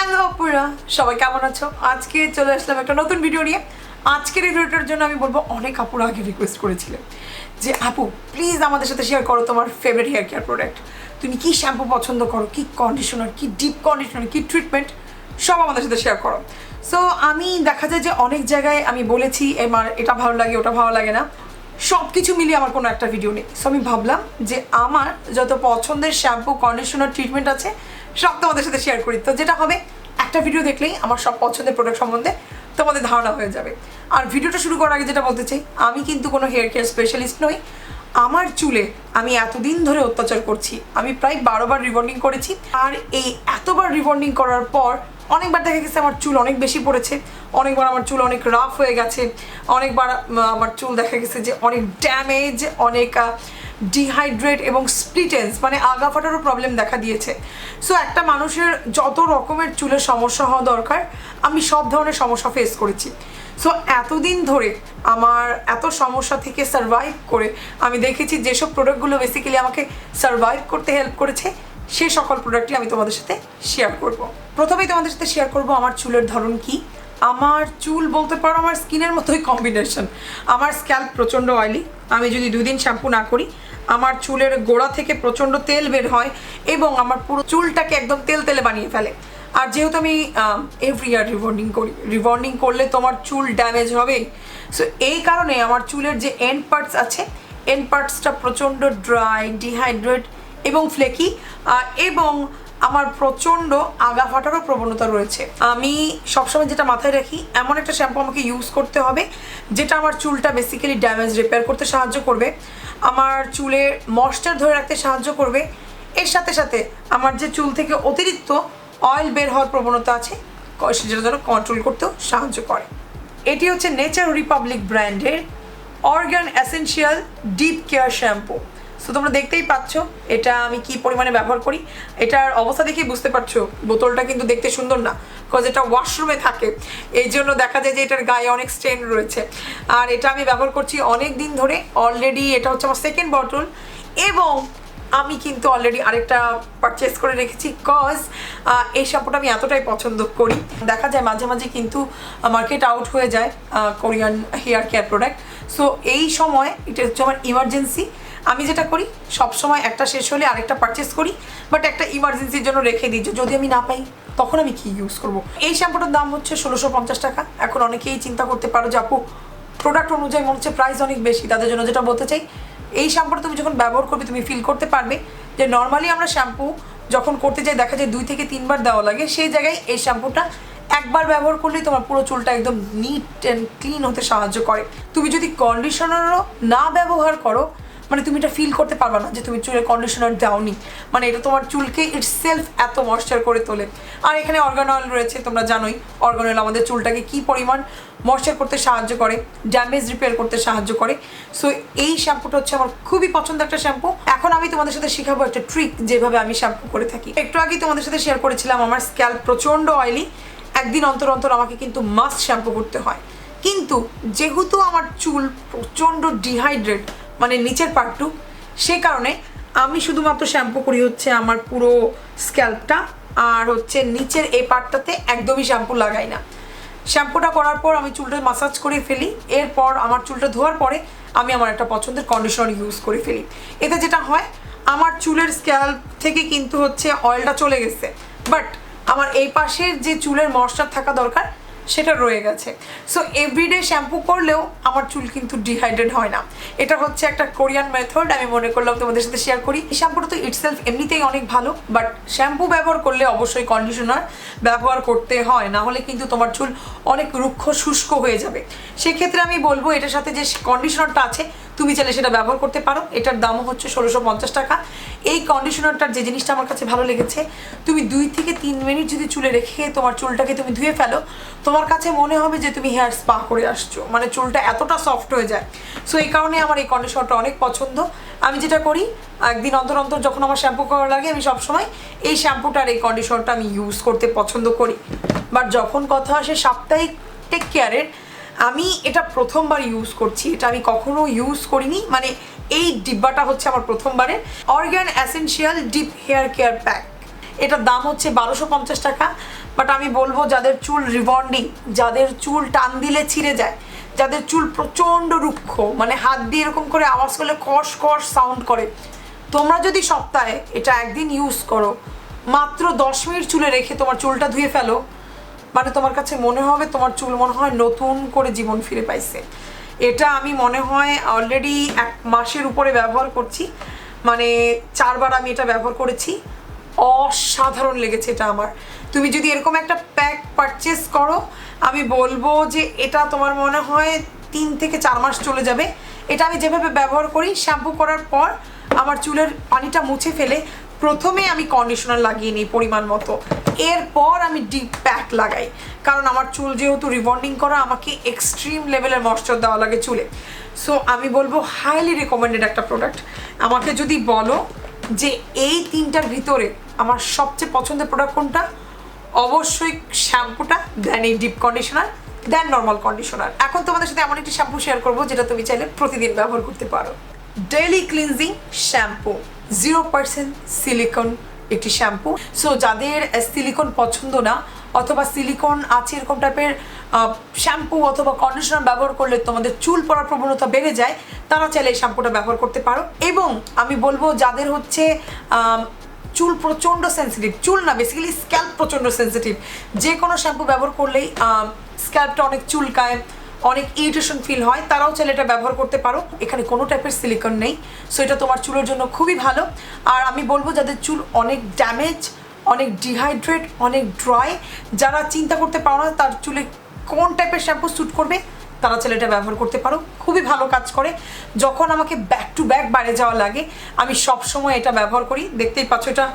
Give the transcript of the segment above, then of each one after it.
Hello পুরা, সবাই কেমন আছো? আজকে চলে আসলাম একটা নতুন ভিডিও নিয়ে। আজকের এই ভিডিওটার জন্য আমি বলবো, অনেক আপুরা আগে রিকোয়েস্ট করেছিলেন যে আপু প্লিজ আমাদের সাথে শেয়ার করো তোমার ফেভারিট হেয়ার কেয়ার প্রোডাক্ট। তুমি কি শ্যাম্পু পছন্দ করো, কি কন্ডিশনার, কি ডিপ কন্ডিশনার, কি ট্রিটমেন্ট, সব আমাদের সাথে শেয়ার করো। সো আমি দেখা যায় যে অনেক জায়গায় আমি বলেছি আমার এটা ভালো লাগে, ওটা ভালো লাগে না, সব কিছু মিলিয়ে আমার কোনো একটা ভিডিও নেই। সো আমি ভাবলাম যে আমার যত পছন্দের শ্যাম্পু, কন্ডিশনার, ট্রিটমেন্ট আছে সব তোমাদের সাথে শেয়ার করি। তো যেটা হবে, একটা ভিডিও দেখলেই আমার সব পছন্দের প্রোডাক্ট সম্বন্ধে তোমাদের ধারণা হয়ে যাবে। আর ভিডিওটা শুরু করার আগে যেটা বলতে চাই, আমি কিন্তু কোনো হেয়ার কেয়ার স্পেশালিস্ট নই। আমার চুলে আমি এতদিন ধরে অত্যাচার করছি, আমি প্রায় 12 বার রিবন্ডিং করেছি। আর এই এতবার রিবন্ডিং করার পর অনেকবার দেখা গেছে আমার চুল অনেক বেশি পড়েছে, অনেকবার আমার চুল অনেক রাফ হয়ে গেছে, অনেকবার আমার চুল দেখা গেছে যে অনেক ড্যামেজ, অনেক ডিহাইড্রেট এবং স্প্লিটেন্স মানে আগা ফাটারও প্রবলেম দেখা দিয়েছে। সো একটা মানুষের যত রকমের চুলের সমস্যা হওয়া দরকার, আমি সব ধরনের সমস্যা ফেস করেছি। সো এতদিন ধরে আমার এত সমস্যা থেকে সারভাইভ করে আমি দেখেছি যেসব প্রোডাক্টগুলো বেসিক্যালি আমাকে সারভাইভ করতে হেল্প করেছে, সেই সকল প্রোডাক্টই আমি তোমাদের সাথে শেয়ার করব। প্রথমেই তোমাদের সাথে শেয়ার করব আমার চুলের ধরন কি। আমার চুল বলতে পারো আমার স্কিনের মতোই কম্বিনেশন। আমার স্ক্যাল্প প্রচণ্ড অয়েলি, আমি যদি 2 দিন শ্যাম্পু না করি আমার চুলের গোড়া থেকে প্রচণ্ড তেল বের হয় এবং আমার পুরো চুলটাকে একদম তেল তেলে বানিয়ে ফেলে। আর যেহেতু আমি এভরি ইয়ার রিবন্ডিং করি, রিবন্ডিং করলে তোমার চুল ড্যামেজ হবেই। সো এই কারণে আমার চুলের যে এন্ড পার্টস আছে, এন্ড পার্টসটা প্রচণ্ড ড্রাই, ডিহাইড্রেট এবং ফ্লেকি, এবং আমার প্রচণ্ড আগা ফাটারও প্রবণতা রয়েছে। আমি সবসময় যেটা মাথায় রাখি, এমন একটা শ্যাম্পু আমাকে ইউজ করতে হবে যেটা আমার চুলটা বেসিক্যালি ড্যামেজ রিপেয়ার করতে সাহায্য করবে, আমার চুলের ময়েশ্চার ধরে রাখতে সাহায্য করবে, এর সাথে সাথে আমার যে চুল থেকে অতিরিক্ত অয়েল বের হওয়ার প্রবণতা আছে সেটা যেন কন্ট্রোল করতেও সাহায্য করে। এটি হচ্ছে নেচার রিপাবলিক ব্র্যান্ডের organ essential deep care shampoo. So তোমরা দেখতেই পাচ্ছ এটা আমি কি পরিমাণে ব্যবহার করি। এটার অবস্থা দেখেই বুঝতে পারছো বোতলটা কিন্তু দেখতে সুন্দর না, বিকজ এটা ওয়াশরুমে থাকে, এই জন্য দেখা যায় যে এটার গায়ে অনেক স্টেন রয়েছে। আর এটা আমি ব্যবহার করছি অনেক দিন ধরে, অলরেডি এটা হচ্ছে আমার সেকেন্ড বটল, এবং আমি কিন্তু অলরেডি আরেকটা পারচেস করে রেখেছি, কজ এই শ্যাম্পুটা আমি এতটাই পছন্দ করি। দেখা যায় মাঝে মাঝে কিন্তু মার্কেট আউট হয়ে যায় Korean hair care product. So এই সময় এটা হচ্ছে আমার ইমার্জেন্সি। আমি যেটা করি, সবসময় একটা শেষ হলে আরেকটা পারচেস করি, বাট একটা ইমার্জেন্সির জন্য রেখে দিই যে যদি আমি না পাই তখন আমি কি ইউজ করব। এই শ্যাম্পুটার দাম হচ্ছে 1650 টাকা। এখন অনেকেই চিন্তা করতে পারো যে আপু প্রোডাক্ট অনুযায়ী মনে হচ্ছে প্রাইস অনেক বেশি। তাদের জন্য যেটা বলতে চাই, এই শ্যাম্পুটা তুমি যখন ব্যবহার করবে তুমি ফিল করতে পারবে যে নর্মালি আমরা শ্যাম্পু যখন করতে যাই দেখা যায় 2 থেকে 3 বার দেওয়া লাগে, সেই জায়গায় এই শ্যাম্পুটা একবার ব্যবহার করলেই তোমার পুরো চুলটা একদম নিট অ্যান্ড ক্লিন হতে সাহায্য করে। তুমি যদি কন্ডিশনারও না ব্যবহার করো, মানে তুমি এটা ফিল করতে পারবে না যে তুমি চুলে কন্ডিশনার দাওনি, মানে এটা তোমার চুলকে ইটসেলফ এত ময়েশ্চার করে তোলে। আর এখানে অর্গান অয়েল রয়েছে, তোমরা জানোই অর্গান অয়েল আমাদের চুলটাকে কি পরিমাণ ময়েশ্চার করতে সাহায্য করে, ড্যামেজ রিপেয়ার করতে সাহায্য করে। সো এই শ্যাম্পুটা হচ্ছে আমার খুবই পছন্দের একটা শ্যাম্পু। এখন আমি তোমাদের সাথে শেখাবো একটা ট্রিক যেভাবে আমি শ্যাম্পু করে থাকি। একটু আগেই তোমাদের সাথে শেয়ার করেছিলাম আমার স্ক্যাল্প প্রচণ্ড অয়েলি, একদিন অন্তর অন্তর আমাকে কিন্তু মাস্ট শ্যাম্পু করতে হয়। কিন্তু যেহেতু আমার চুল প্রচণ্ড ডিহাইড্রেট মানে নিচের পার্টটু, সেই কারণে আমি শুধুমাত্র শ্যাম্পু করি হচ্ছে আমার পুরো স্ক্যাল্পটা, আর হচ্ছে নিচের এই পার্টটাতে একদমই শ্যাম্পু লাগাই না। শ্যাম্পুটা করার পর আমি চুলটা মাসাজ করে ফেলি, এরপর আমার চুলটা ধোয়ার পরে আমি আমার একটা পছন্দের কন্ডিশনার ইউজ করে ফেলি। এতে যেটা হয়, আমার চুলের স্ক্যাল্প থেকে কিন্তু হচ্ছে অয়েলটা চলে গেছে, বাট আমার এই পাশের যে চুলের ময়েশ্চার থাকা দরকার সেটা রয়ে গেছে। সো এভরিডে শ্যাম্পু করলেও আমার চুল কিন্তু ডিহাইড্রেট হয় না। এটা হচ্ছে একটা কোরিয়ান মেথড, আমি মনে করলাম তোমাদের সাথে শেয়ার করি। এই শ্যাম্পুটা তো ইটসেলফ এমনিতেই অনেক ভালো, বাট শ্যাম্পু ব্যবহার করলে অবশ্যই কন্ডিশনার ব্যবহার করতে হয়, না হলে কিন্তু তোমার চুল অনেক রুক্ষ শুষ্ক হয়ে যাবে। সেক্ষেত্রে আমি বলবো এটার সাথে যে কন্ডিশনারটা আছে তুমি চাইলে সেটা ব্যবহার করতে পারো। এটার দামও হচ্ছে 1650 টাকা। এই কন্ডিশনারটার যে জিনিসটা আমার কাছে ভালো লেগেছে, তুমি 2 থেকে 3 মিনিট যদি চুলে রেখে তোমার চুলটাকে তুমি ধুয়ে ফেলো, তোমার কাছে মনে হবে যে তুমি হেয়ার স্পা করে আসছো, মানে চুলটা এতটা সফট হয়ে যায়। সো এই কারণে আমার এই কন্ডিশনারটা অনেক পছন্দ। আমি যেটা করি, একদিন অন্তর অন্তর যখন আমার শ্যাম্পু করা লাগে আমি সবসময় এই শ্যাম্পুটার এই কন্ডিশনারটা আমি ইউজ করতে পছন্দ করি। বাট যখন কথা আসে সাপ্তাহিক টেক কেয়ারের, আমি এটা প্রথমবার ইউজ করছি, এটা আমি কখনো ইউজ করিনি, মানে এই ডিব্বাটা হচ্ছে আমার প্রথমবারের argan essential deep hair care pack. এটার দাম হচ্ছে 1250 টাকা। বাট আমি বলবো যাদের চুল রিবন্ডিং, যাদের চুল টান দিলে ছিঁড়ে যায়, যাদের চুল প্রচণ্ড রুক্ষ, মানে হাত দিয়ে এরকম করে আওয়াজ করলে কষ কষ সাউন্ড করে, তোমরা যদি সপ্তাহে এটা একদিন ইউজ করো, মাত্র 10 মিনিট চুলে রেখে তোমার চুলটা ধুয়ে ফেলো, মানে তোমার কাছে মনে হবে তোমার চুল মনে হয় নতুন করে জীবন ফিরে পাইছে। এটা আমি মনে হয় অলরেডি 1 মাসের উপরে ব্যবহার করছি, মানে 4 বার আমি এটা ব্যবহার করেছি। অসাধারণ লেগেছে এটা আমার। তুমি যদি এরকম একটা প্যাক পারচেস করো, আমি বলবো যে এটা তোমার মনে হয় 3 থেকে 4 মাস চলে যাবে। এটা আমি যেভাবে ব্যবহার করি, শ্যাম্পু করার পর আমার চুলের পানিটা মুছে ফেলে প্রথমে আমি কন্ডিশনার লাগিয়ে নিই পরিমাণ মতো, এরপর আমি ডিপ প্যাক লাগাই, কারণ আমার চুল যেহেতু রিবন্ডিং করা, আমাকে এক্সট্রিম লেভেলের ময়েশ্চার দেওয়া লাগে চুলে। সো আমি বলবো হাইলি রেকমেন্ডেড একটা প্রোডাক্ট। আমাকে যদি বলো যে এই 3টার ভিতরে আমার সবচেয়ে পছন্দের প্রোডাক্ট কোনটা, অবশ্যই শ্যাম্পুটা, দেন এই ডিপ কন্ডিশনার, দেন নর্মাল কন্ডিশনার। এখন তোমাদের সাথে এমন একটি শ্যাম্পু শেয়ার করবো যেটা তুমি চাইলে প্রতিদিন ব্যবহার করতে পারো। ডেইলি ক্লিনজিং শ্যাম্পু, 0% সিলিকন একটি শ্যাম্পু। সো যাদের সিলিকন পছন্দ না, অথবা সিলিকন আছে এরকম টাইপের শ্যাম্পু অথবা কন্ডিশনার ব্যবহার করলে তোমাদের চুল পড়ার প্রবণতা বেড়ে যায়, তারা চাইলে এই শ্যাম্পুটা ব্যবহার করতে পারো। এবং আমি বলবো যাদের হচ্ছে চুল প্রচণ্ড সেন্সিটিভ, চুল না বেসিক্যালি স্ক্যাল্প প্রচণ্ড সেন্সিটিভ, যে কোনো শ্যাম্পু ব্যবহার করলেই স্ক্যাল্পটা অনেক চুলকায়, অনেক ইরিটেশন ফিল হয়, তারাও চাইলে এটা ব্যবহার করতে পারো। এখানে কোনো টাইপের সিলিকন নেই, সো এটা তোমার চুলের জন্য খুবই ভালো। আর আমি বলবো যাদের চুল অনেক ড্যামেজ, অনেক ডিহাইড্রেট, অনেক ড্রাই, যারা চিন্তা করতে পারো না তার চুলে কোন টাইপের শ্যাম্পু স্যুট করবে, তারা চাইলে এটা ব্যবহার করতে পারো। খুবই ভালো কাজ করে। যখন আমাকে ব্যাক টু ব্যাক বাইরে যাওয়া লাগে, আমি সবসময় এটা ব্যবহার করি। দেখতেই পাচ্ছ এটা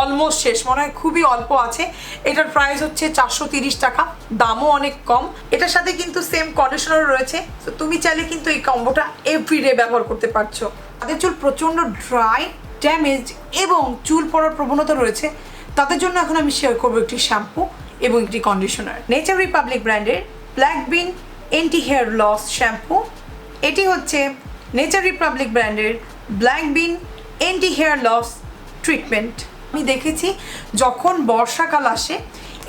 অলমোস্ট শেষ, মনে হয় খুবই অল্প আছে। এটার প্রাইস হচ্ছে 430 টাকা, দামও অনেক কম। এটার সাথে কিন্তু সেম কন্ডিশনার রয়েছে, তো তুমি চাইলে কিন্তু এই কম্বোটা এভরিডে ব্যবহার করতে পারছো। তাদের চুল প্রচণ্ড ড্রাই, ড্যামেজ এবং চুল পড়ার প্রবণতা রয়েছে, তাদের জন্য এখন আমি শেয়ার করবো একটি শ্যাম্পু এবং একটি কন্ডিশনার। নেচার রিপাবলিক ব্র্যান্ডের black bean anti hair loss shampoo. এটি হচ্ছে নেচার রিপাবলিক ব্র্যান্ডের black bean anti hair loss treatment. আমি দেখেছি যখন বর্ষাকাল আসে,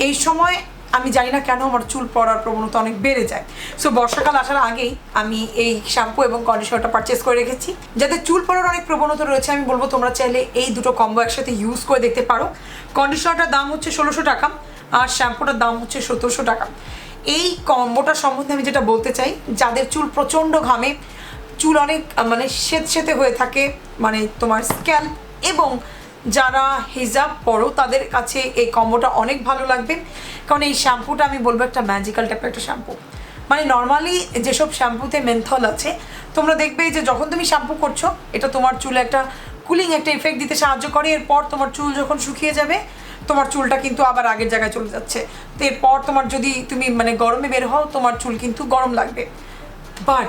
এই সময় আমি জানি না কেন আমার চুল পড়ার প্রবণতা অনেক বেড়ে যায়। সো বর্ষাকাল আসার আগেই আমি এই শ্যাম্পু এবং কন্ডিশনারটা পারচেস করে রেখেছি। যাদের চুল পড়ার অনেক প্রবণতা রয়েছে, আমি বলবো তোমরা চাইলে এই দুটো কম্বো একসাথে ইউজ করে দেখতে পারো। কন্ডিশনারটার দাম হচ্ছে 1600 টাকা আর শ্যাম্পুটার দাম হচ্ছে 1700 টাকা। এই কম্বোটা সম্বন্ধে আমি যেটা বলতে চাই, যাদের চুল প্রচণ্ড ঘামে, চুল অনেক মানে সেতে হয়ে থাকে, মানে তোমার স্ক্যাল্প, এবং যারা হিজাব পরো তাদের কাছে এই কম্বোটা অনেক ভালো লাগবে। কারণ এই শ্যাম্পুটা আমি বলবো একটা ম্যাজিক্যাল টাইপের একটা শ্যাম্পু। মানে নর্মালি যেসব শ্যাম্পুতে মেন্থল আছে, তোমরা দেখবে যে যখন তুমি শ্যাম্পু করছো, এটা তোমার চুলে একটা কুলিং একটা ইফেক্ট দিতে সাহায্য করে। এরপর তোমার চুল যখন শুকিয়ে যাবে, তোমার চুলটা কিন্তু আবার আগের জায়গায় চলে যাচ্ছে। তো এরপর তোমার যদি তুমি মানে গরমে বের হও, তোমার চুল কিন্তু গরম লাগবে। বাট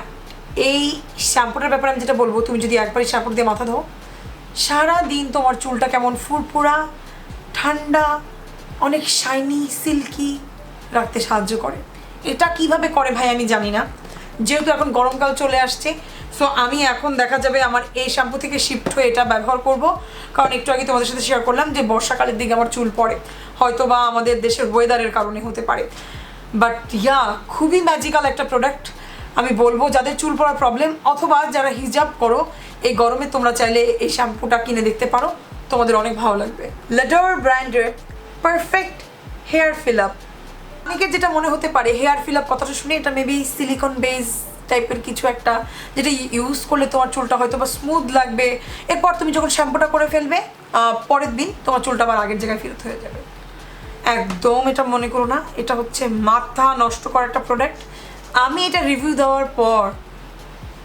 এই শ্যাম্পুটার ব্যাপারে আমি যেটা বলবো, তুমি যদি একবারই শ্যাম্পু দিয়ে মাথা ধো, সারা দিন তোমার চুলটা কেমন ফুরফুরা, ঠান্ডা, অনেক শাইনি, সিল্কি রাখতে সাহায্য করে। এটা কিভাবে করে ভাই আমি জানি না, যেহেতু এখন গরমকাল চলে আসছে। সো আমি এখন দেখা যাবে আমার এই শ্যাম্পু থেকে শিফট হয়ে এটা ব্যবহার করব, কারণ একটু আগে তোমাদের সাথে শেয়ার করলাম যে বর্ষাকালের দিকে আমার চুল পড়ে, হয়তো বা আমাদের দেশের ওয়েদারের কারণে হতে পারে। বাট খুবই ম্যাজিক্যাল একটা প্রোডাক্ট। আমি বলবো যাদের চুল পড়ার প্রবলেম অথবা যারা হিজাব করো, এই গরমে তোমরা চাইলে এই শ্যাম্পুটা কিনে দেখতে পারো, তোমাদের অনেক ভালো লাগবে। লেডার ব্র্যান্ডের পারফেক্ট হেয়ার ফিল আপ। অনেকের যেটা মনে হতে পারে হেয়ার ফিল আপ কথাটা শুনে এটা মেবি সিলিকন বেস টাইপের কিছু একটা, যেটা ইউজ করলে তোমার চুলটা হয়তো বা স্মুথ লাগবে। এরপর তুমি যখন শ্যাম্পুটা করে ফেলবে, পরের দিন তোমার চুলটা আবার আগের জায়গায় ফেরত হয়ে যাবে। একদম এটা মনে করো না, এটা হচ্ছে মাথা নষ্ট করা একটা প্রোডাক্ট। আমি এটা রিভিউ দেওয়ার পর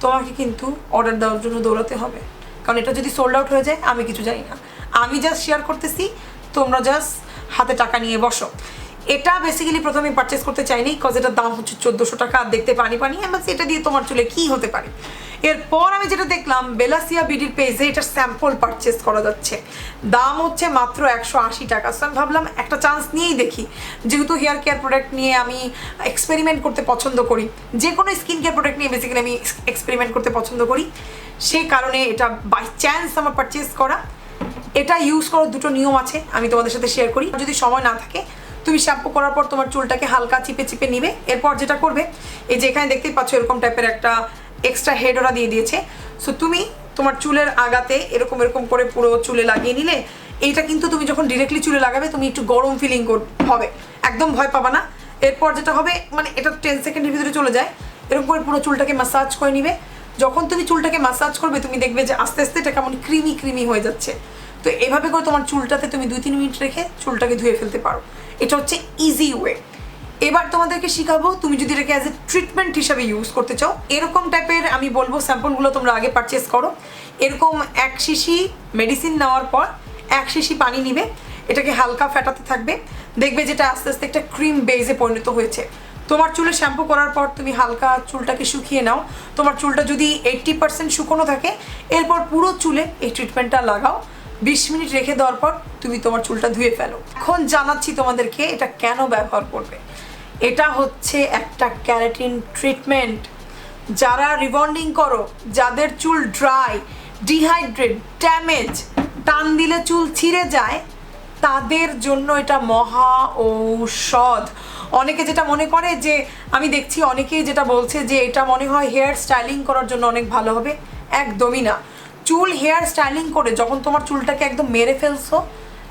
তোমাকে কিন্তু অর্ডার দেওয়ার জন্য দৌড়াতে হবে, কারণ এটা যদি সোল্ড আউট হয়ে যায় আমি কিছু জানি না। আমি জাস্ট শেয়ার করতেছি, তোমরা জাস্ট হাতে টাকা নিয়ে বসো। এটা বেসিক্যালি প্রথমে পারচেস করতে চাইনি, কজ এটার দাম হচ্ছে 1400 টাকা। আর দেখতে পানি পানি, আমি এটা দিয়ে তোমার চুলে কী হতে পারে। এরপর আমি যেটা দেখলাম, বেলাসিয়া বিডির পেজে এটার স্যাম্পল পারচেস করা যাচ্ছে, দাম হচ্ছে মাত্র 180 টাকা। সো আমি ভাবলাম একটা চান্স নিয়েই দেখি, যেহেতু হেয়ার কেয়ার প্রোডাক্ট নিয়ে আমি এক্সপেরিমেন্ট করতে পছন্দ করি, যে কোনো স্কিন কেয়ার প্রোডাক্ট নিয়ে বেসিক্যালি আমি এক্সপেরিমেন্ট করতে পছন্দ করি, সেই কারণে এটা বাই চান্স আমার পারচেস করা। এটা ইউজ করার দুটো নিয়ম আছে, আমি তোমাদের সাথে শেয়ার করি। যদি সময় না থাকে, তুমি শ্যাম্পু করার পর তোমার চুলটাকে হালকা চিপে চিপে নিবে। এরপর যেটা করবে, এই যে এখানে দেখতেই পাচ্ছ এরকম টাইপের একটা এক্সট্রা হেড ওরা দিয়ে দিয়েছে। সো তুমি তোমার চুলের আগাতে এরকম এরকম করে পুরো চুলে লাগিয়ে নিলে, এইটা কিন্তু তুমি যখন ডিরেক্টলি চুলে লাগাবে তুমি একটু গরম ফিলিং হবে, একদম ভয় পাবা না। এরপর যেটা হবে, মানে এটা 10 সেকেন্ডের ভিতরে চলে যায়, এরকম করে পুরো চুলটাকে ম্যাসাজ করে নিবে। যখন তুমি চুলটাকে ম্যাসাজ করবে তুমি দেখবে যে আস্তে আস্তে এটা কেমন ক্রিমি ক্রিমি হয়ে যাচ্ছে। তো এভাবে করে তোমার চুলটাতে তুমি 2-3 মিনিট রেখে চুলটাকে ধুয়ে ফেলতে পারো। এটা হচ্ছে ইজি ওয়ে। এবার তোমাদেরকে শিখাবো, তুমি যদি এটাকে অ্যাজ এ ট্রিটমেন্ট হিসাবে ইউজ করতে চাও, এরকম টাইপের আমি বলবো স্যাম্পলগুলো তোমরা আগে পারচেস করো। এরকম 1 শিশি মেডিসিন নেওয়ার পর 1 শিশি পানি নিবে, এটাকে হালকা ফেটাতে থাকবে, দেখবে যেটা আস্তে আস্তে একটা ক্রিম বেজে পরিণত হয়েছে। তোমার চুলে শ্যাম্পু করার পর তুমি হালকা চুলটাকে শুকিয়ে নাও। তোমার চুলটা যদি 80% শুকনো থাকে, এরপর পুরো চুলে এই ট্রিটমেন্টটা লাগাও। 20 মিনিট রেখে দেওয়ার পর তুমি তোমার চুলটা ধুয়ে ফেলো। এখন জানাচ্ছি তোমাদেরকে এটা কেন ব্যবহার করবে। এটা হচ্ছে একটা ক্যারাটিন ট্রিটমেন্ট। যারা রিবন্ডিং করো, যাদের চুল ড্রাই, ডিহাইড্রেট, ড্যামেজ, টান দিলে চুল ছিঁড়ে যায়, তাদের জন্য এটা মহা ঔষধ। অনেকে যেটা মনে করে যে, আমি দেখছি অনেকেই যেটা বলছে যে এটা মনে হয় হেয়ার স্টাইলিং করার জন্য অনেক ভালো হবে। একদমই না। চুল হেয়ার স্টাইলিং করে যখন তোমার চুলটাকে একদম মেরে ফেলছো,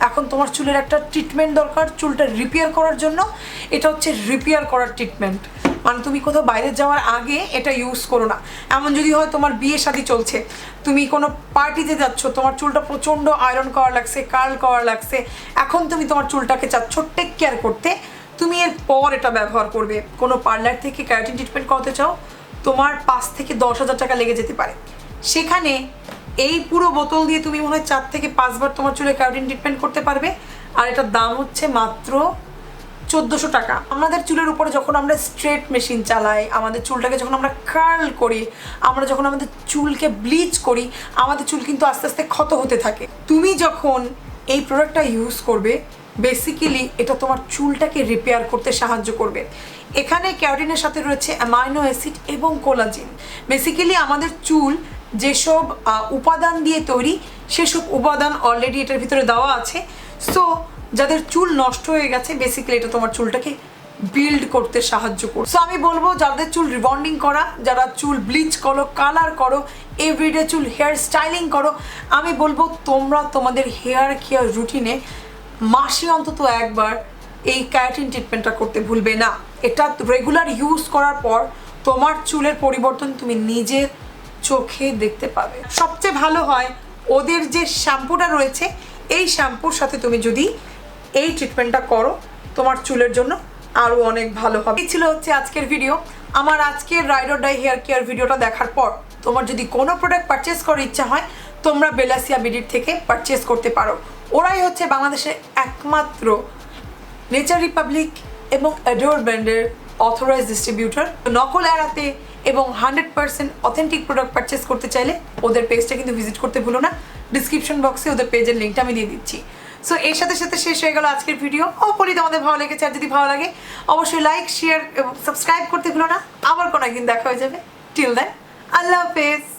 এখন তোমার চুলের একটা ট্রিটমেন্ট দরকার চুলটা রিপেয়ার করার জন্য। এটা হচ্ছে রিপেয়ার করার ট্রিটমেন্ট। মানে তুমি কোথাও বাইরে যাওয়ার আগে এটা ইউজ করো না। এমন যদি হয় তোমার বিয়ে শাদী চলছে, তুমি কোনো পার্টিতে যাচ্ছ, তোমার চুলটা প্রচণ্ড আয়রন করা লাগছে, কার্ল করা লাগছে, এখন তুমি তোমার চুলটাকে চাচ্ছ টেক কেয়ার করতে, তুমি এর পর এটা ব্যবহার করবে। কোনো পার্লার থেকে ক্যারাটিন ট্রিটমেন্ট করতে চাও, তোমার 5 থেকে 10,000 টাকা লেগে যেতে পারে। সেখানে এই পুরো বোতল দিয়ে তুমি মনে হয় 4 থেকে 5 বার তোমার চুলে ক্যারাটিন ট্রিটমেন্ট করতে পারবে। আর এটার দাম হচ্ছে মাত্র 1400 টাকা। আমাদের চুলের উপরে যখন আমরা স্ট্রেট মেশিন চালাই, আমাদের চুলটাকে যখন আমরা কার্ল করি, আমরা যখন আমাদের চুলকে ব্লিচ করি, আমাদের চুল কিন্তু আস্তে আস্তে ক্ষত হতে থাকে। তুমি যখন এই প্রোডাক্টটা ইউজ করবে, বেসিক্যালি এটা তোমার চুলটাকে রিপেয়ার করতে সাহায্য করবে। এখানে ক্যারাটিনের সাথে রয়েছে অ্যামাইনো অ্যাসিড এবং কোলাজিন। বেসিক্যালি আমাদের চুল যেসব উপাদান দিয়ে তৈরি, সেসব উপাদান অলরেডি এটার ভিতরে দেওয়া আছে। সো যাদের চুল নষ্ট হয়ে গেছে, বেসিক্যালি এটা তোমার চুলটাকে বিল্ড করতে সাহায্য করবে। সো আমি বলবো, যাদের চুল রিবন্ডিং করা, যারা চুল ব্লিচ করো, কালার করো, এভরিডে চুল হেয়ার স্টাইলিং করো, আমি বলবো তোমরা তোমাদের হেয়ার কেয়ার রুটিনে মাসে অন্তত একবার এই ক্যারাটিন ট্রিটমেন্টটা করতে ভুলবে না। এটা রেগুলার ইউজ করার পর তোমার চুলের পরিবর্তন তুমি নিজের চোখে দেখতে পাবে। সবচেয়ে ভালো হয় ওদের যে শ্যাম্পুটা রয়েছে, এই শ্যাম্পুর সাথে তুমি যদি এই ট্রিটমেন্টটা করো, তোমার চুলের জন্য আরও অনেক ভালো হবে। এই ছিল হচ্ছে আজকের ভিডিও। আমার আজকের ride or die hair care ভিডিওটা দেখার পর তোমার যদি কোনো প্রোডাক্ট পারচেস করার ইচ্ছা হয়, তোমরা বেলাসিয়া বিডির থেকে পারচেস করতে পারো। ওরাই হচ্ছে বাংলাদেশের একমাত্র নেচার রিপাবলিক এবং অ্যাডোর ব্র্যান্ডের অথরাইজড ডিস্ট্রিবিউটর। নকল এড়াতে এবং 100% অথেন্টিক প্রোডাক্ট পারচেস করতে চাইলে ওদের পেজটা কিন্তু ভিজিট করতে ভুলো না। ডিসক্রিপশন বক্সে ওদের পেজের লিঙ্কটা আমি দিয়ে দিচ্ছি। সো এর সাথে সাথে শেষ হয়ে গেল আজকের ভিডিও। হোপফুলি তোমাদের ভালো লেগেছে। আর যদি ভালো লাগে অবশ্যই লাইক, শেয়ার এবং সাবস্ক্রাইব করতে ভুলো না। আবার কোনো একদিন দেখা হয়ে যাবে। টিল দেন, আল্লাহ হাফেজ।